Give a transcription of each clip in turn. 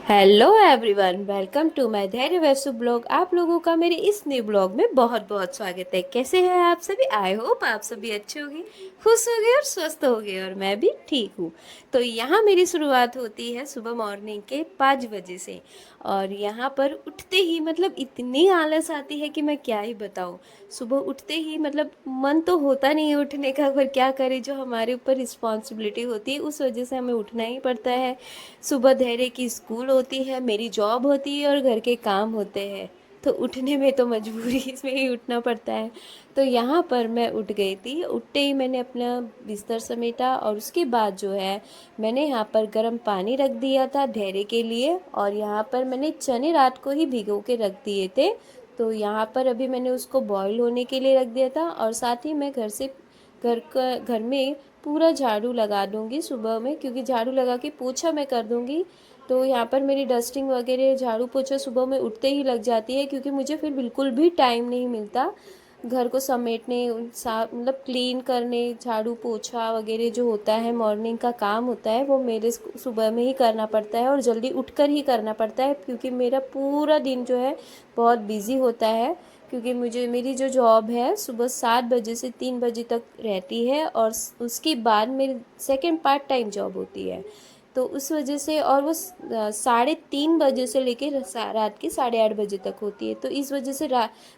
Hello everyone, welcome to my Dhairya Vaisu blog. आप लोगों का मेरे इस न्यू ब्लॉग में बहुत बहुत स्वागत है। कैसे हैं आप सभी? आई होप आप सभी अच्छे होंगे, खुश होंगे और स्वस्थ होंगे, और मैं भी ठीक हूँ। तो यहाँ मेरी शुरुआत होती है सुबह मॉर्निंग के 5 बजे से। और यहाँ पर उठते ही मतलब इतनी आलस आती है कि मैं क्या ही बताऊँ। सुबह उठते ही मतलब मन तो होता नहीं है उठने का, पर क्या करें, जो हमारे ऊपर रिस्पॉन्सिबिलिटी होती है उस वजह से हमें उठना ही पड़ता है। सुबह धैर्य की स्कूल होती है, मेरी जॉब होती है और घर के काम होते हैं, तो उठने में तो मजबूरी में ही उठना पड़ता है। तो यहाँ पर मैं उठ गई थी। उठते ही मैंने अपना बिस्तर समेटा और उसके बाद जो है मैंने यहाँ पर गर्म पानी रख दिया था धैर्य के लिए। और यहाँ पर मैंने चने रात को ही भिगो के रख दिए थे, तो यहाँ पर अभी मैंने उसको बॉईल होने के लिए रख दिया था। और साथ ही मैं घर में पूरा झाड़ू लगा दूंगी सुबह में, क्योंकि झाड़ू लगा के पोछा मैं कर दूंगी। तो यहाँ पर मेरी डस्टिंग वगैरह झाड़ू पोछा सुबह में उठते ही लग जाती है, क्योंकि मुझे फिर बिल्कुल भी टाइम नहीं मिलता घर को समेटने, मतलब क्लीन करने, झाड़ू पोछा वगैरह जो होता है मॉर्निंग का काम होता है वो मेरे सुबह में ही करना पड़ता है और जल्दी उठकर ही करना पड़ता है, क्योंकि मेरा पूरा दिन जो है बहुत बिजी होता है। क्योंकि मुझे मेरी जो जॉब है सुबह 7 बजे से 3 बजे तक रहती है, और उसके बाद मेरी सेकेंड पार्ट टाइम जॉब होती है। तो उस वजह से, और वो 3:30 बजे से लेकर रात के 8:30 बजे तक होती है, तो इस वजह से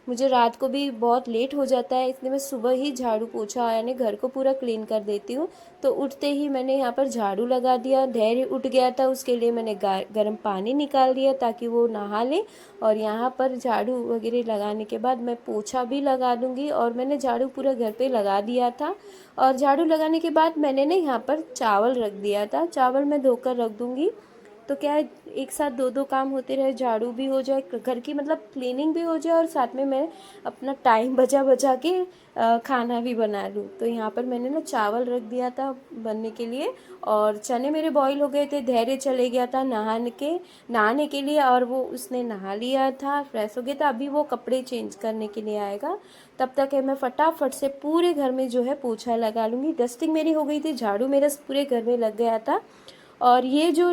मुझे रात को भी बहुत लेट हो जाता है, इसलिए मैं सुबह ही झाड़ू पोछा यानी घर को पूरा क्लीन कर देती हूँ। तो उठते ही मैंने यहाँ पर झाड़ू लगा दिया। धैर्य उठ गया था, उसके लिए मैंने गर्म पानी निकाल दिया ताकि वो नहा ले। और यहाँ पर झाड़ू वगैरह लगाने के बाद मैं पोछा भी लगा दूंगी, और मैंने झाड़ू पूरा घर पे लगा दिया था। और झाड़ू लगाने के बाद मैंने ना यहाँ पर चावल रख दिया था, चावल मैं धोकर रख दूंगी। तो क्या है, एक साथ दो दो काम होते रहे, झाड़ू भी हो जाए, घर की मतलब क्लीनिंग भी हो जाए, और साथ में मैं अपना टाइम बचा बचा के खाना भी बना लूँ। तो यहाँ पर मैंने ना चावल रख दिया था बनने के लिए, और चने मेरे बॉईल हो गए थे। धैर्य चले गया था नहाने के लिए, और वो उसने नहा लिया था, फ्रेश हो गया था। अभी वो कपड़े चेंज करने के लिए आएगा, तब तक है मैं फटाफट से पूरे घर में जो है पोछा लगा लूँगी। डस्टिंग मेरी हो गई थी, झाड़ू मेरा पूरे घर में लग गया था। और ये जो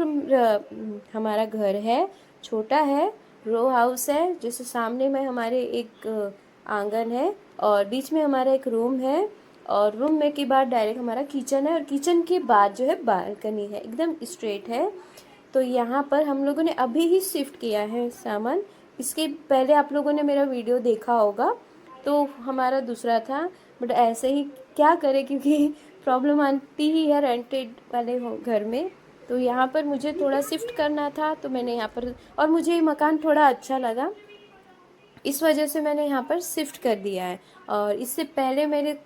हमारा घर है छोटा है, रो हाउस है, जैसे सामने में हमारे एक आंगन है, और बीच में हमारा एक रूम है, और रूम में के बाद डायरेक्ट हमारा किचन है, और किचन के बाद जो है बालकनी है, एकदम स्ट्रेट है। तो यहाँ पर हम लोगों ने अभी ही शिफ्ट किया है सामान। इसके पहले आप लोगों ने मेरा वीडियो देखा होगा, तो हमारा दूसरा था। बट ऐसे ही क्या करें, क्योंकि प्रॉब्लम आती ही है रेंटेड वाले घर में। तो यहाँ पर मुझे थोड़ा शिफ्ट करना था, तो मैंने यहाँ पर, और मुझे ये मकान थोड़ा अच्छा लगा, इस वजह से मैंने यहाँ पर शिफ्ट कर दिया है। और इससे पहले मेरे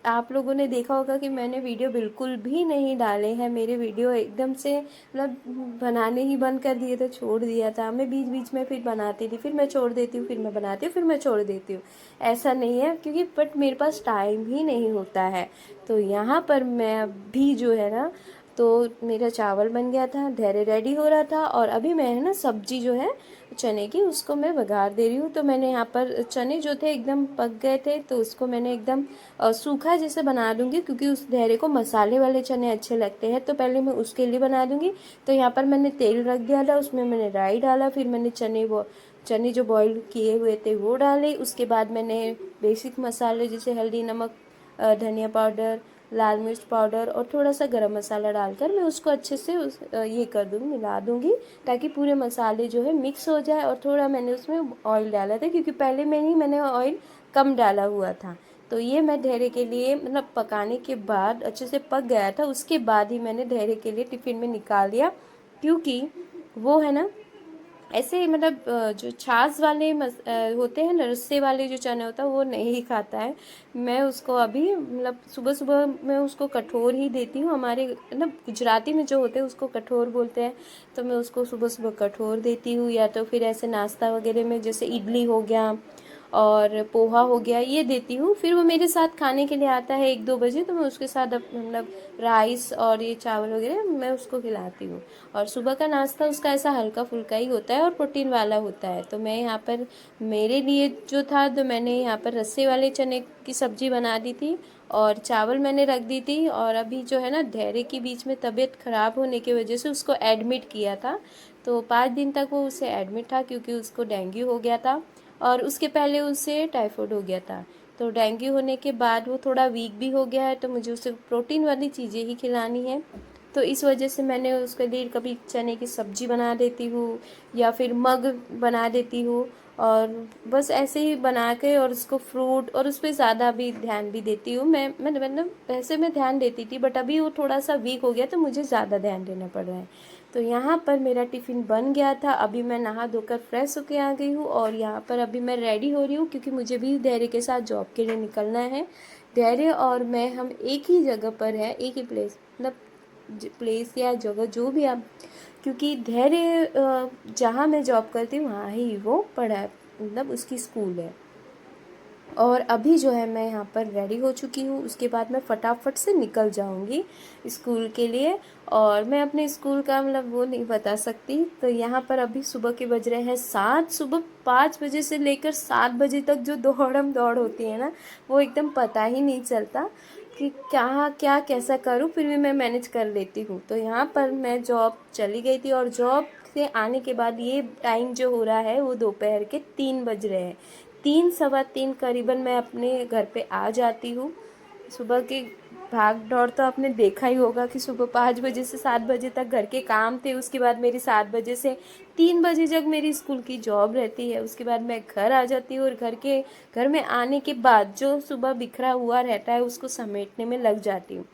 आप लोगों ने देखा होगा कि मैंने वीडियो बिल्कुल भी नहीं डाले हैं। मेरे वीडियो एकदम से मतलब बनाने ही बंद कर दिए थे, छोड़ दिया था मैं बीच बीच में, फिर बनाती थी, फिर मैं छोड़ देती हूँ, फिर मैं बनाती हूँ, फिर मैं छोड़ देती हूँ। ऐसा नहीं है, क्योंकि बट मेरे पास टाइम ही नहीं होता है। तो यहाँ पर मैं अभी जो है ना, तो मेरा चावल बन गया था, धैर्य रेडी हो रहा था, और अभी मैं है ना सब्जी जो है चने की, उसको मैं बघार दे रही हूँ। तो मैंने यहाँ पर चने जो थे एकदम पक गए थे, तो उसको मैंने एकदम सूखा जैसे बना दूंगी, क्योंकि उस धैर्य को मसाले वाले चने अच्छे लगते हैं, तो पहले मैं उसके लिए बना दूंगी। तो यहाँ पर मैंने तेल रख दिया था, उसमें मैंने राई डाला, फिर मैंने चने जो बॉईल किए हुए थे वो डाले। उसके बाद मैंने बेसिक मसाले जैसे हल्दी, नमक, धनिया पाउडर, लाल मिर्च पाउडर और थोड़ा सा गरम मसाला डालकर मैं उसको अच्छे से ये कर दूँगी, मिला दूँगी, ताकि पूरे मसाले जो है मिक्स हो जाए। और थोड़ा मैंने उसमें ऑयल डाला था, क्योंकि पहले मैंने ऑयल कम डाला हुआ था। तो ये मैं धैर्य के लिए मतलब पकाने के बाद अच्छे से पक गया था, उसके बाद ही मैंने धैर्य के लिए टिफ़िन में निकाल दिया, क्योंकि वो है ना ऐसे मतलब जो छाछ वाले होते हैं ना, रस्से वाले जो चने होता है वो नहीं खाता है। मैं उसको अभी मतलब सुबह सुबह मैं उसको कठोर ही देती हूँ। हमारे मतलब गुजराती में जो होते हैं उसको कठोर बोलते हैं, तो मैं उसको सुबह सुबह कठोर देती हूँ, या तो फिर ऐसे नाश्ता वगैरह में जैसे इडली हो गया, और पोहा हो गया, ये देती हूँ। फिर वो मेरे साथ खाने के लिए आता है 1-2 बजे, तो मैं उसके साथ मतलब राइस और ये चावल वगैरह मैं उसको खिलाती हूँ। और सुबह का नाश्ता उसका ऐसा हल्का फुल्का ही होता है और प्रोटीन वाला होता है। तो मैं यहाँ पर मेरे लिए जो था, तो मैंने यहाँ पर रस्से वाले चने की सब्ज़ी बना दी थी और चावल मैंने रख दी थी। और अभी जो है ना, धैर्य की बीच में तबीयत ख़राब होने की वजह से उसको एडमिट किया था। तो 5 दिन तक वो उसे एडमिट था, क्योंकि उसको डेंगू हो गया था और उसके पहले उसे टाइफाइड हो गया था। तो डेंगू होने के बाद वो थोड़ा वीक भी हो गया है, तो मुझे उसे प्रोटीन वाली चीज़ें ही खिलानी है। तो इस वजह से मैंने उसके लिए कभी चने की सब्ज़ी बना देती हूँ या फिर मग बना देती हूँ। और बस ऐसे ही बना के और उसको फ्रूट और उस पर ज़्यादा भी ध्यान भी देती हूँ। मैं मतलब वैसे मैं ध्यान देती थी, बट अभी वो थोड़ा सा वीक हो गया तो मुझे ज़्यादा ध्यान देना पड़ रहा है। तो यहाँ पर मेरा टिफ़िन बन गया था। अभी मैं नहा धोकर फ्रेश होके आ गई हूँ और यहाँ पर अभी मैं रेडी हो रही हूँ, क्योंकि मुझे भी धैर्य के साथ जॉब के लिए निकलना है। धैर्य और मैं हम एक ही जगह पर है, एक ही प्लेस, मतलब प्लेस या जगह जो भी आप, क्योंकि धैर्य जहाँ मैं जॉब करती हूँ वहाँ ही वो पढ़ा, मतलब उसकी स्कूल है। और अभी जो है मैं यहाँ पर रेडी हो चुकी हूँ, उसके बाद मैं फटाफट से निकल जाऊँगी स्कूल के लिए। और मैं अपने स्कूल का मतलब वो नहीं बता सकती। तो यहाँ पर अभी सुबह के बज रहे हैं 7। सुबह 5 बजे से लेकर 7 बजे तक जो दौड़म दौड़ होती है ना, वो एकदम पता ही नहीं चलता कि क्या क्या कैसा करूँ, फिर भी मैं मैनेज कर लेती हूँ। तो यहाँ पर मैं जॉब चली गई थी और जॉब से आने के बाद ये टाइम जो हो रहा है वो दोपहर के 3 बज रहे हैं। 3 सवा 3 करीबन मैं अपने घर पे आ जाती हूँ। सुबह की भाग दौड़ तो आपने देखा ही होगा कि सुबह 5 बजे से 7 बजे तक घर के काम थे, उसके बाद मेरी 7 बजे से 3 बजे तक मेरी स्कूल की जॉब रहती है। उसके बाद मैं घर आ जाती हूँ और घर में आने के बाद जो सुबह बिखरा हुआ रहता है उसको समेटने में लग जाती हूँ।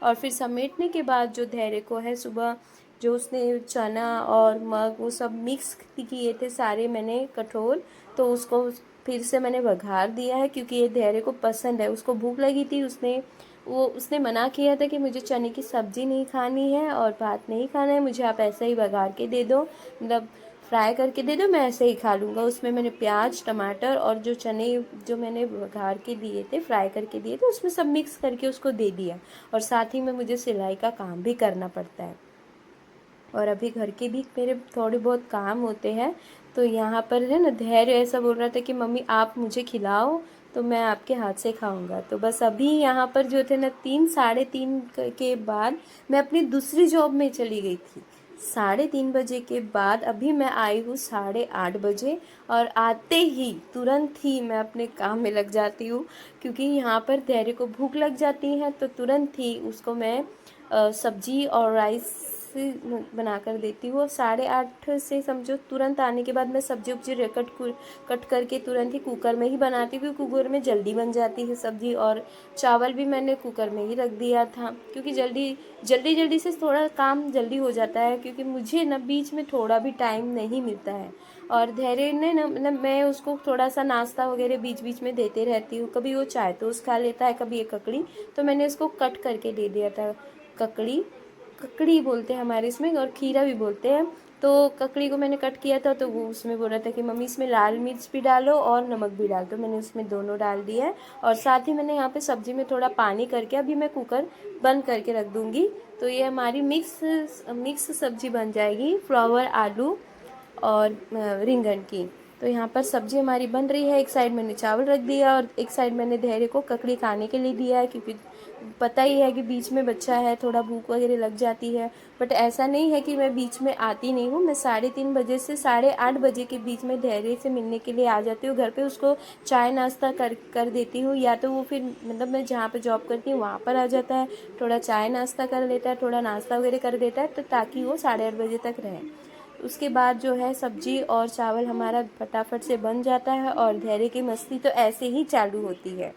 और फिर समेटने के बाद जो धैर्य को है, सुबह जो उसने चना और मग वो सब मिक्स किए थे सारे मैंने कठोर, तो उसको फिर से मैंने बघार दिया है, क्योंकि ये धैर्य को पसंद है। उसको भूख लगी थी, उसने मना किया था कि मुझे चने की सब्ज़ी नहीं खानी है और भात नहीं खाना है, मुझे आप ऐसे ही बघार के दे दो, मतलब फ्राई करके दे दो, मैं ऐसे ही खा लूँगा। उसमें मैंने प्याज टमाटर और जो चने जो मैंने बघार के दिए थे, फ्राई करके दिए थे, उसमें सब मिक्स करके उसको दे दिया। और साथ ही में मुझे सिलाई का काम भी करना पड़ता है और अभी घर के भी मेरे थोड़े बहुत काम होते हैं। तो यहाँ पर है ना, धैर्य ऐसा बोल रहा था कि मम्मी आप मुझे खिलाओ तो मैं आपके हाथ से खाऊंगा। तो बस अभी यहाँ पर जो थे ना, 3 साढ़े 3 के बाद मैं अपनी दूसरी जॉब में चली गई थी। 3:30 बजे के बाद अभी मैं आई हूँ 8:30 बजे, और आते ही तुरंत ही मैं अपने काम में लग जाती हूँ, क्योंकि यहाँ पर धैर्य को भूख लग जाती है। तो तुरंत ही उसको मैं सब्जी और राइस बना कर देती हूँ। 8:30 से समझो तुरंत आने के बाद मैं सब्जी उब्जी कट करके तुरंत ही कुकर में ही बनाती हूँ, कुकर में जल्दी बन जाती है सब्जी। और चावल भी मैंने कुकर में ही रख दिया था, क्योंकि जल्दी से थोड़ा काम जल्दी हो जाता है, क्योंकि मुझे ना बीच में थोड़ा भी टाइम नहीं मिलता है। और धैर्य ने ना, मतलब मैं उसको थोड़ा सा नाश्ता वगैरह बीच बीच में देते रहती हूँ। कभी वो चाय टोस्ट खा लेता है, कभी एक ककड़ी, तो मैंने उसको कट करके दे दिया था। ककड़ी ककड़ी बोलते हैं हमारे इसमें, और खीरा भी बोलते हैं। तो ककड़ी को मैंने कट किया था, तो वो उसमें बोल रहा था कि मम्मी इसमें लाल मिर्च भी डालो और नमक भी डाल दो। मैंने उसमें दोनों डाल दिया है। और साथ ही मैंने यहाँ पे सब्जी में थोड़ा पानी करके अभी मैं कुकर बंद करके रख दूँगी। तो ये हमारी मिक्स सब्जी बन जाएगी, फ्लावर आलू और रिंगन की। तो यहाँ पर सब्जी हमारी बन रही है। एक साइड मैंने चावल रख दिया और एक साइड मैंने धैर्य को ककड़ी खाने के लिए दिया है, क्योंकि पता ही है कि बीच में बच्चा है, थोड़ा भूख वगैरह लग जाती है। बट ऐसा नहीं है कि मैं बीच में आती नहीं हूँ। मैं 3:30 बजे से 8:30 बजे के बीच में धैर्य से मिलने के लिए आ जाती हूँ घर पे। उसको चाय नाश्ता कर देती हूँ, या तो वो फिर मतलब मैं जहाँ पे जॉब करती हूँ वहाँ पर आ जाता है, थोड़ा चाय नाश्ता कर लेता है, थोड़ा नाश्ता वगैरह कर देता है, तो ताकि वो 8:30 बजे तक रहे। उसके बाद जो है सब्जी और चावल हमारा फटाफट से बन जाता है और धैर्य की मस्ती तो ऐसे ही चालू होती है।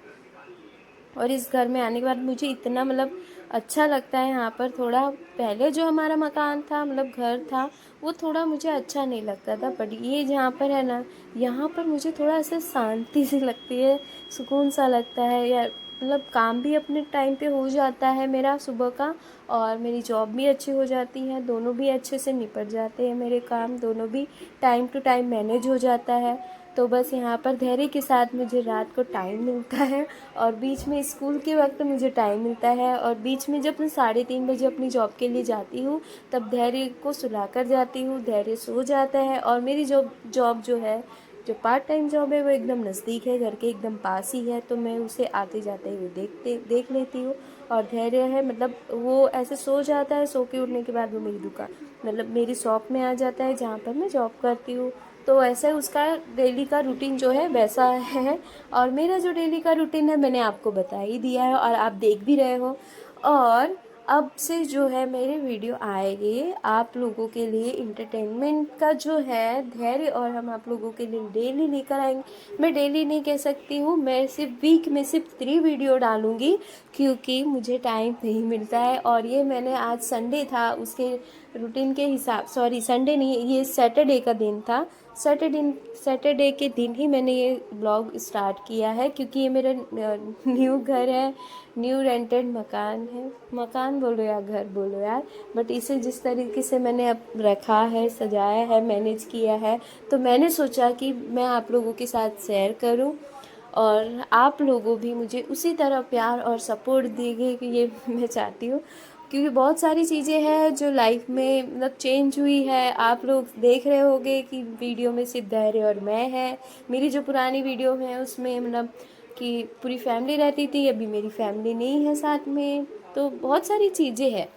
और इस घर में आने के बाद मुझे इतना मतलब अच्छा लगता है। यहाँ पर थोड़ा पहले जो हमारा मकान था, मतलब घर था, वो थोड़ा मुझे अच्छा नहीं लगता था, बट ये जहाँ पर है ना, यहाँ पर मुझे थोड़ा ऐसे शांति सी लगती है, सुकून सा लगता है। या मतलब काम भी अपने टाइम पे हो जाता है मेरा सुबह का, और मेरी जॉब भी अच्छी हो जाती है, दोनों भी अच्छे से निपट जाते हैं मेरे काम, दोनों भी टाइम टू टाइम मैनेज हो जाता है। तो बस यहाँ पर धैर्य के साथ मुझे रात को टाइम मिलता है और बीच में स्कूल के वक्त मुझे टाइम मिलता है, और बीच में जब मैं 3:30 बजे अपनी जॉब के लिए जाती हूँ तब धैर्य को सुला कर जाती हूँ। धैर्य सो जाता है और मेरी जॉब जो है, जो पार्ट टाइम जॉब है, वो एकदम नज़दीक है, घर के एकदम पास ही है, तो मैं उसे आते जाते हुए देख लेती हूँ। और धैर्य है मतलब वो ऐसे सो जाता है, सो के उठने के बाद वो मेरी दुकान मतलब मेरी शॉप में आ जाता है जहाँ पर मैं जॉब करती हूँ। तो ऐसे उसका डेली का रूटीन जो है वैसा है। और मेरा जो डेली का रूटीन है मैंने आपको बता ही दिया है और आप देख भी रहे हो। और अब से जो है मेरे वीडियो आएंगे आप लोगों के लिए इंटरटेनमेंट का जो है धैर्य, और हम आप लोगों के लिए डेली लेकर आएंगे। मैं डेली नहीं कह सकती हूँ, मैं सिर्फ वीक में सिर्फ 3 वीडियो डालूँगी क्योंकि मुझे टाइम नहीं मिलता है। और ये मैंने आज संडे था उसके रूटीन के हिसाब, सॉरी संडे नहीं, ये सैटरडे का दिन था। सैटरडे के दिन ही मैंने ये ब्लॉग स्टार्ट किया है क्योंकि ये मेरा न्यू घर है, न्यू रेंटेड मकान है, मकान बोलो या घर बोलो यार, बट इसे जिस तरीके से मैंने अब रखा है, सजाया है, मैनेज किया है, तो मैंने सोचा कि मैं आप लोगों के साथ शेयर करूं और आप लोगों भी मुझे उसी तरह प्यार और सपोर्ट देंगे कि ये मैं चाहती हूँ। क्योंकि बहुत सारी चीज़ें हैं जो लाइफ में मतलब चेंज हुई है। आप लोग देख रहे होंगे कि वीडियो में सिर्फ धैर्य और मैं है। मेरी जो पुरानी वीडियो है उसमें मतलब कि पूरी फैमिली रहती थी, अभी मेरी फैमिली नहीं है साथ में। तो बहुत सारी चीज़ें हैं